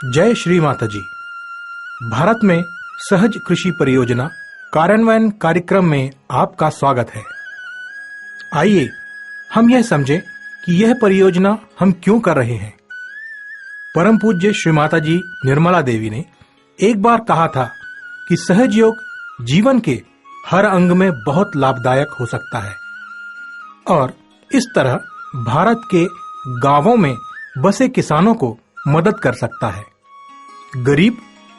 जय श्री माता जी। भारत में सहज कृषि परियोजना कार्यान्वयन कार्यक्रम में आपका स्वागत है। आइए हम यह समझें कि यह परियोजना हम क्यों कर रहे हैं। परम पूज्य श्री माता जी निर्मला देवी ने एक बार कहा था कि सहज योग जीवन के हर अंग में बहुत लाभदायक हो सकता है और इस तरह भारत के गांवों में बसे किसानों को मदद कर सकता है। गरीब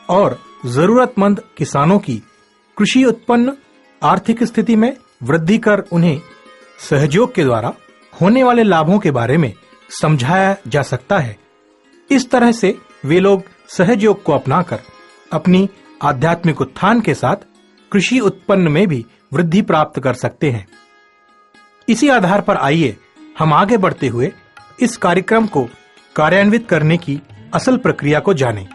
और जरूरतमंद किसानों की कृषि उत्पन्न आर्थिक स्थिति में वृद्धि कर उन्हें सहयोग के द्वारा होने वाले लाभों के बारे में समझाया जा सकता है। इस तरह से वे लोग सहयोग को अपनाकर अपनी आध्यात्मिक उत्थान के साथ कृषि उत्पन्न में भी वृद्धि प्राप्त कर सकते हैं। इसी आधार पर आइए हम आगे बढ़ते हुए इस कार्यक्रम को कार्यान्वित करने की असल प्रक्रिया को जानें।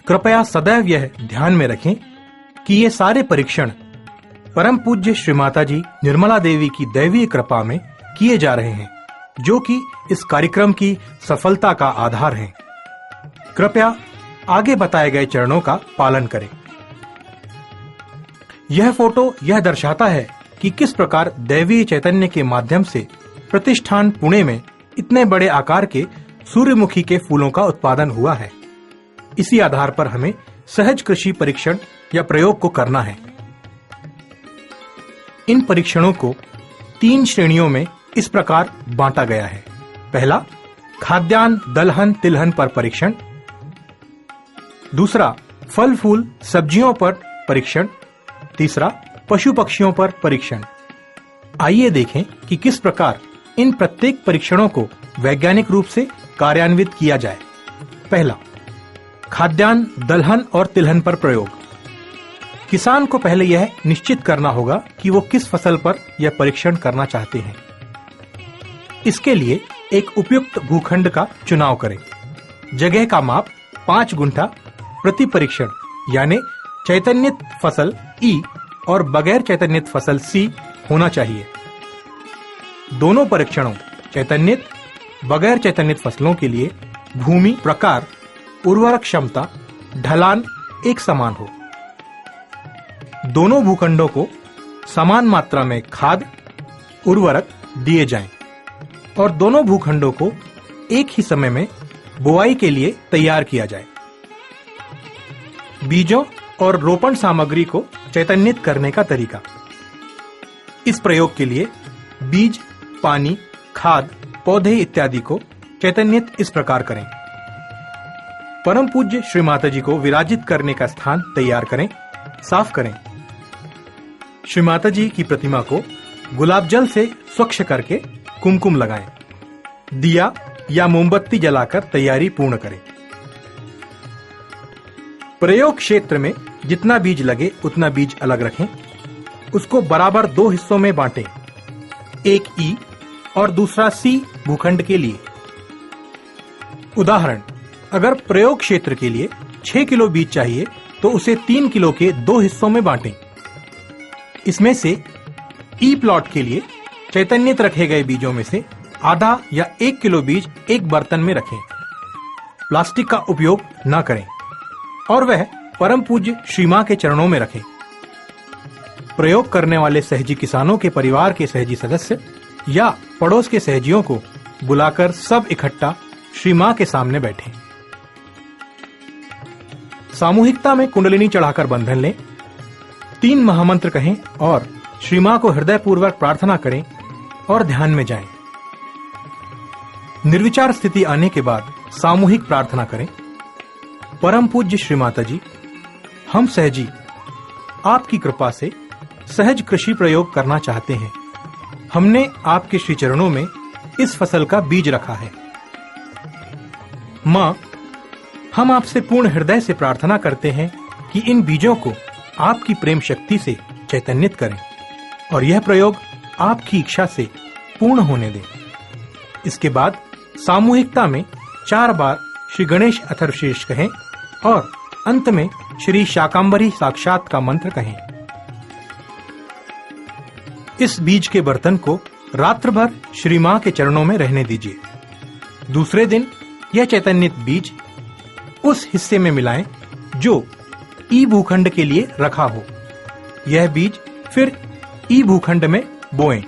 कृपया सदैव यह ध्यान में रखें कि ये सारे परीक्षण परम पूज्य श्री माता जी निर्मला देवी की दैवीय कृपा में किए जा रहे हैं, जो कि इस कार्यक्रम की सफलता का आधार हैं। कृपया आगे बताए गए चरणों का पालन करें। यह फोटो यह दर्शाता है कि किस प्रकार दैवीय चैतन्य के माध्यम से प्रतिष्ठान पुणे में इतने बड़े आकार के सूर्यमुखी के फूलों का उत्पादन हुआ है। इसी आधार पर हमें सहज कृषि परीक्षण या प्रयोग को करना है। इन परीक्षणों को 3 श्रेणियों में इस प्रकार बांटा गया है। पहला, खाद्यान्न दलहन तिलहन पर परीक्षण। दूसरा, फल फूल सब्जियों पर परीक्षण। तीसरा, पशु पक्षियों पर परीक्षण। आइए देखें कि किस प्रकार इन प्रत्येक परीक्षणों को वैज्ञानिक रूप से कार्यान्वित किया जाए। पहला, खाद्यान्न दलहन और तिलहन पर प्रयोग। किसान को पहले यह निश्चित करना होगा कि वो किस फसल पर यह परीक्षण करना चाहते हैं। इसके लिए एक उपयुक्त भूखंड का चुनाव करें। जगह का माप 5 गुंठा प्रति परीक्षण, यानी चैतन्यित फसल E और बगैर चैतन्यित फसल C होना चाहिए। दोनों परीक्षणों चैतन्यित बगैर चैतन्यित फसलों के लिए भूमि प्रकार, उर्वरक क्षमता, ढलान एक समान हो। दोनों भूखंडों को समान मात्रा में खाद उर्वरक दिए जाएं और दोनों भूखंडों को एक ही समय में बुआई के लिए तैयार किया जाए। बीजों और रोपण सामग्री को चैतन्यित करने का तरीका। इस प्रयोग के लिए बीज, पानी, खाद, पौधे इत्यादि को चैतन्यित इस प्रकार करें। परम पूज्य श्री माता जी को विराजित करने का स्थान तैयार करें, साफ करें। श्री माता जी की प्रतिमा को गुलाब जल से स्वच्छ करके कुमकुम लगाएं। दिया या मोमबत्ती जलाकर तैयारी पूर्ण करें। प्रयोग क्षेत्र में जितना बीज लगे उतना बीज अलग रखें। उसको बराबर 2 हिस्सों में बांटें, एक E और दूसरा C भूखंड के लिए। उदाहरण, अगर प्रयोग क्षेत्र के लिए 6 किलो बीज चाहिए तो उसे 3 किलो के 2 हिस्सों में बांटें। इसमें से E प्लॉट के लिए चैतन्यित रखे गए बीजों में से आधा या 1 किलो बीज एक बर्तन में रखें। प्लास्टिक का उपयोग न करें और वह परम पूज्य श्री मां के चरणों में रखें। प्रयोग करने वाले सहजी किसानों के परिवार के सहजी सदस्य या पड़ोस के सहजियों को बुलाकर सब इकट्ठा श्री मां के सामने बैठें। सामूहिकता में कुंडलिनी चढ़ाकर बंधन लें, 3 महामंत्र कहें और श्री मां को हृदय पूर्वक प्रार्थना करें और ध्यान में जाएं। निर्विचार स्थिति आने के बाद सामूहिक प्रार्थना करें। परम पूज्य श्री माता जी, हम सहजी आपकी कृपा से सहज कृषि प्रयोग करना चाहते हैं। हमने आपके श्री चरणों में इस फसल का बीज रखा है। मां, हम आपसे पूर्ण हृदय से प्रार्थना करते हैं कि इन बीजों को आपकी प्रेम शक्ति से चैतन्यित करें और यह प्रयोग आपकी इच्छा से पूर्ण होने दें। इसके बाद सामूहिकता में 4 बार श्री गणेश अथर्वशीर्ष कहें और अंत में श्री शाकंभरी साक्षात का मंत्र कहें। इस बीज के बर्तन को रात्र भर श्री मां के चरणों में रहने दीजिए। दूसरे दिन यह चैतन्यित बीज उस हिस्से में मिलाएं जो ई भूखंड के लिए रखा हो। यह बीज फिर ई भूखंड में बोएं।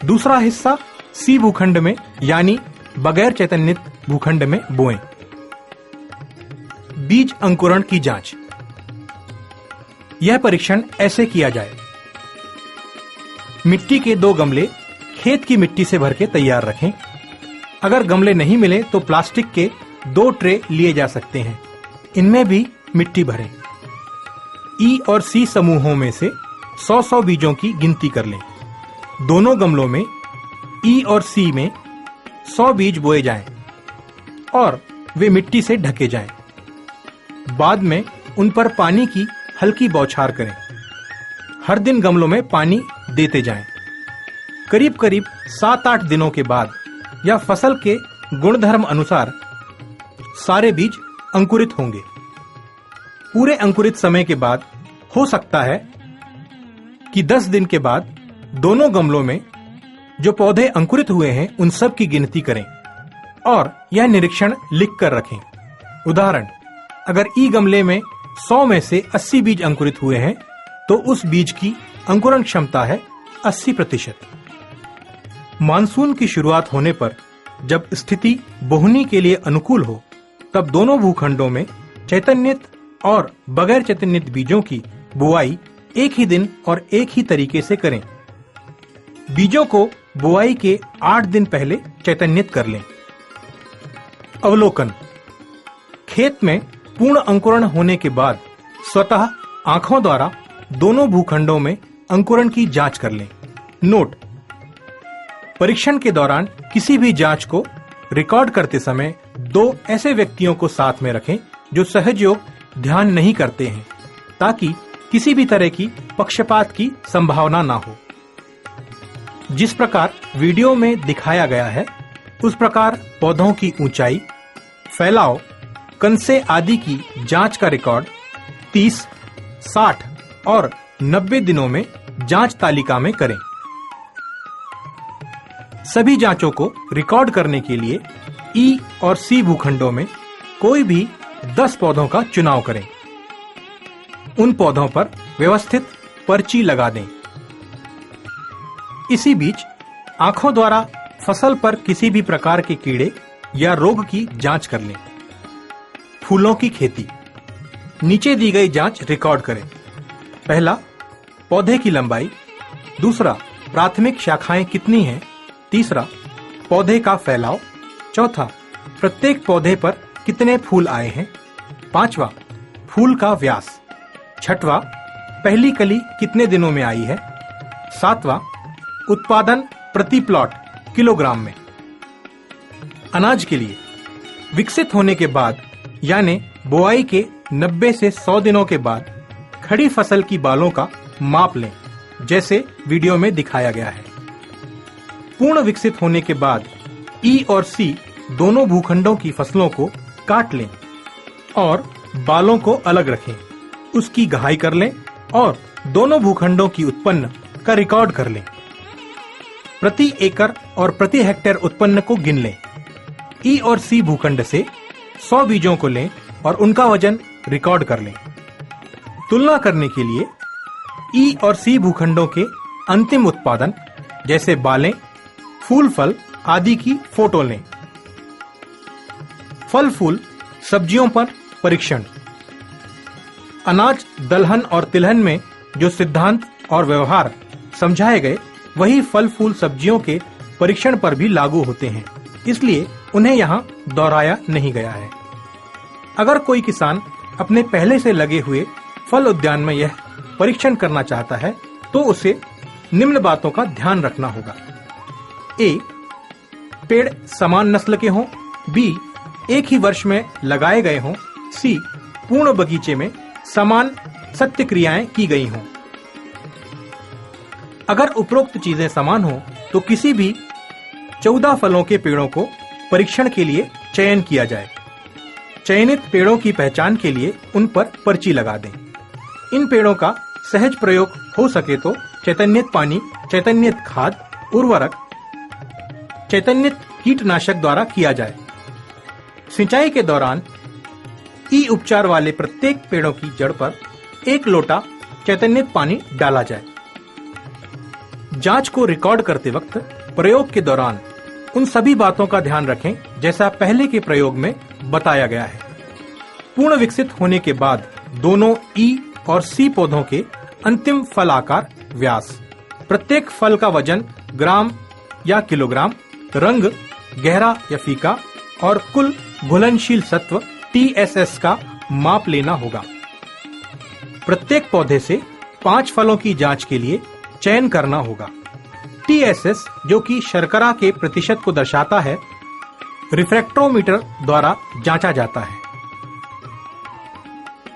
दूसरा हिस्सा सी भूखंड में यानी बगैर चैतन्यित भूखंड में बोएं। बीज अंकुरण की जांच। यह परीक्षण ऐसे किया जाए। मिट्टी के 2 गमले खेत की मिट्टी से भर के तैयार रखें। अगर गमले नहीं मिले तो प्लास्टिक के 2 ट्रे लिए जा सकते हैं। इनमें भी मिट्टी भरें। ई और सी समूहों में से 100-100 बीजों की गिनती कर लें। दोनों गमलों में ई और सी में 100 बीज बोए जाएं और वे मिट्टी से ढके जाएं। बाद में उन पर पानी की हल्की बौछार करें। हर दिन गमलों में पानी देते जाएं। करीब करीब 7-8 दिनों के बाद या फसल के गुणधर्म अनुसार सारे बीज अंकुरित होंगे। पूरे अंकुरित समय के बाद हो सकता है कि 10 दिन के बाद दोनों गमलों में जो पौधे अंकुरित हुए हैं उन सब की गिनती करें और यह निरीक्षण लिख कर रखें। उदाहरण, अगर ई गमले में 100 में से 80 बीज अंकुरित हुए हैं तो उस बीज की अंकुरण क्षमता है 80%। मानसून की शुरुआत होने पर जब स्थिति बोहनी के लिए अनुकूल हो तब दोनों भूखंडों में चैतन्यित और बगैर चैतन्यित बीजों की बुआई एक ही दिन और एक ही तरीके से करें। बीजों को बुआई के 8 दिन पहले चैतन्यित कर लें। अवलोकन। खेत में पूर्ण अंकुरण होने के बाद स्वतः आंखों द्वारा दोनों भूखंडों में अंकुरण की जांच कर लें। नोट: परीक्षण के दौरान किसी भी जांच को रिकॉर्ड करते समय 2 ऐसे व्यक्तियों को साथ में रखें जो सहजयोग ध्यान नहीं करते हैं, ताकि किसी भी तरह की पक्षपात की संभावना ना हो। जिस प्रकार वीडियो में दिखाया गया है उस प्रकार पौधों की ऊंचाई, फैलाव, कनसे आदि की जांच का रिकॉर्ड 30, 60 और 90 दिनों में जांच तालिका में करें। सभी जांचों को रिकॉर्ड करने के लिए ई और सी भूखंडों में कोई भी 10 पौधों का चुनाव करें। उन पौधों पर व्यवस्थित पर्ची लगा दें। इसी बीच आंखों द्वारा फसल पर किसी भी प्रकार के कीड़े या रोग की जांच कर लें। फूलों की खेती। नीचे दी गई जांच रिकॉर्ड करें। पहला, पौधे की लंबाई। दूसरा, प्राथमिक शाखाएं कितनी हैं। तीसरा, पौधे का फैलाव। चौथा, प्रत्येक पौधे पर कितने फूल आए हैं। पांचवा, फूल का व्यास। छठवां, पहली कली कितने दिनों में आई है। सातवां, उत्पादन प्रति प्लॉट किलोग्राम में। अनाज के लिए विकसित होने के बाद यानी बुआई के 90 से 100 दिनों के बाद खड़ी फसल की बालों का माप लें, जैसे वीडियो में दिखाया गया है। पूर्ण विकसित होने के बाद ई और सी दोनों भूखंडों की फसलों को काट लें और बालों को अलग रखें। उसकी गहाई कर लें और दोनों भूखंडों की उत्पन्न का रिकॉर्ड कर लें। प्रति एकड़ और प्रति हेक्टेयर उत्पन्न को गिन लें। ई और सी भूखंड से 100 बीजों को लें और उनका वजन रिकॉर्ड कर लें। तुलना करने के लिए ई और सी भूखंडों के अंतिम उत्पादन जैसे बालें, फूल फल आदि की फोटो लें। फल फूल सब्जियों पर परीक्षण। अनाज, दलहन और तिलहन में जो सिद्धांत और व्यवहार समझाए गए वही फल फूल सब्जियों के परीक्षण पर भी लागू होते हैं, इसलिए उन्हें यहाँ दोहराया नहीं गया है। अगर कोई किसान अपने पहले से लगे हुए फल उद्यान में यह परीक्षण करना चाहता है तो उसे निम्न बातों का ध्यान रखना होगा। ए, पेड़ समान नस्ल के हों। बी, एक ही वर्ष में लगाए गए हों। सी, पूर्ण बगीचे में समान सत्य क्रियाएं की गई हों। अगर उपरोक्त चीजें समान हों तो किसी भी 14 फलों के पेड़ों को परीक्षण के लिए चयन किया जाए। चयनित पेड़ों की पहचान के लिए उन पर पर्ची लगा दें। इन पेड़ों का सहज प्रयोग हो सके तो चैतन्यित पानी, चैतन्यित खाद, उर्वरक, चैतन्यित कीटनाशक द्वारा किया जाए। सिंचाई के दौरान ई उपचार वाले प्रत्येक पेड़ों की जड़ पर 1 लोटा चैतन्य पानी डाला जाए। जांच को रिकॉर्ड करते वक्त प्रयोग के दौरान उन सभी बातों का ध्यान रखें जैसा पहले के प्रयोग में बताया गया है। पूर्ण विकसित होने के बाद दोनों ई और सी पौधों के अंतिम फल आकार, व्यास, प्रत्येक फल का वजन ग्राम या किलोग्राम, रंग गहरा या फीका और कुल घुलनशील सत्व TSS का माप लेना होगा। प्रत्येक पौधे से 5 फलों की जांच के लिए चयन करना होगा। TSS जो कि शर्करा के प्रतिशत को दर्शाता है, रिफ्रैक्टोमीटर द्वारा जांचा जाता है।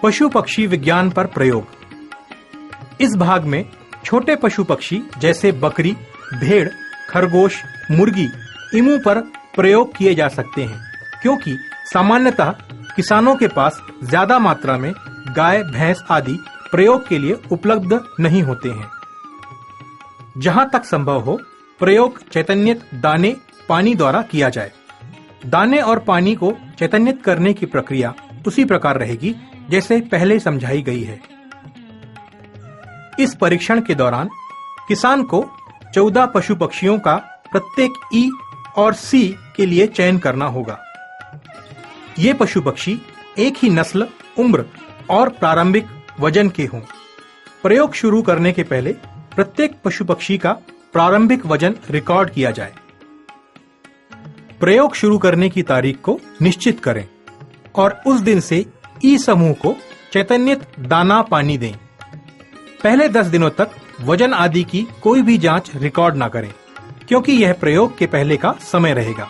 पशु पक्षी विज्ञान पर प्रयोग। इस भाग में छोटे पशु पक्षी जैसे बकरी, भेड़, खरगोश, मुर्गी, ईमू पर प्रयोग किए जा सकते हैं, क्योंकि सामान्यतः किसानों के पास ज्यादा मात्रा में गाय, भैंस आदि प्रयोग के लिए उपलब्ध नहीं होते हैं। जहां तक संभव हो, प्रयोग चैतन्यित दाने, पानी द्वारा किया जाए। दाने और पानी को चैतन्यित करने की प्रक्रिया उसी प्रकार रहेगी जैसे पहले समझाई गई है। इस परीक्षण के दौरान किसान को 14 पशु पक्षियों का प्रत्येक ई और सी के लिए चयन करना होगा। ये पशु पक्षी एक ही नस्ल, उम्र और प्रारंभिक वजन के हों। प्रयोग शुरू करने के पहले प्रत्येक पशु पक्षी का प्रारंभिक वजन रिकॉर्ड किया जाए। प्रयोग शुरू करने की तारीख को निश्चित करें और उस दिन से ई समूह को चैतन्यित दाना पानी दें। पहले 10 दिनों तक वजन आदि की कोई भी जांच रिकॉर्ड ना करें, क्योंकि यह प्रयोग के पहले का समय रहेगा।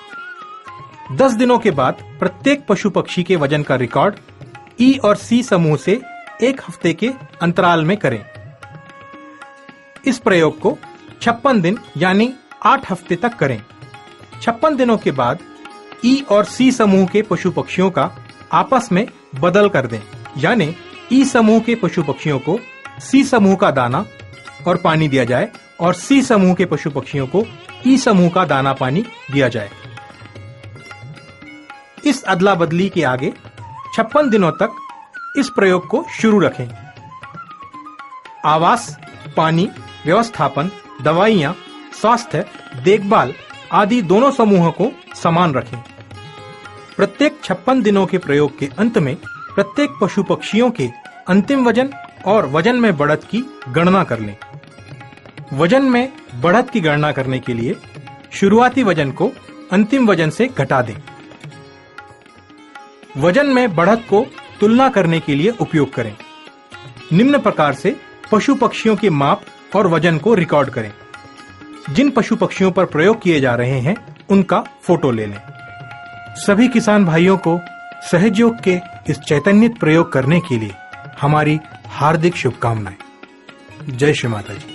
10 दिनों के बाद प्रत्येक पशु पक्षी के वजन का रिकॉर्ड ई और सी समूह से 1 हफ्ते के अंतराल में करें। इस प्रयोग को 56 दिन यानी 8 हफ्ते तक करें। 56 दिनों के बाद ई और सी समूह के पशु पक्षियों का आपस में बदल कर दें, यानी ई समूह के पशु पक्षियों को सी समूह का दाना और पानी दिया जाए और सी समूह के पशु पक्षियों को ई समूह का दाना पानी दिया जाए। इस अदला बदली के आगे 56 दिनों तक इस प्रयोग को शुरू रखें। आवास, पानी, व्यवस्थापन, दवाइयां, स्वास्थ्य देखभाल आदि दोनों समूहों को समान रखें। प्रत्येक 56 दिनों के प्रयोग के अंत में प्रत्येक पशु पक्षियों के अंतिम वजन और वजन में बढ़त की गणना कर लें। वजन में बढ़त की गणना करने के लिए शुरुआती वजन को अंतिम वजन से घटा दें। वजन में बढ़त को तुलना करने के लिए उपयोग करें। निम्न प्रकार से पशु पक्षियों के माप और वजन को रिकॉर्ड करें। जिन पशु पक्षियों पर प्रयोग किए जा रहे हैं उनका फोटो ले लें। सभी किसान भाइयों को सहयोग के इस चैतन्यित प्रयोग करने के लिए हमारी हार्दिक शुभकामनाएं। जय श्री माता जी।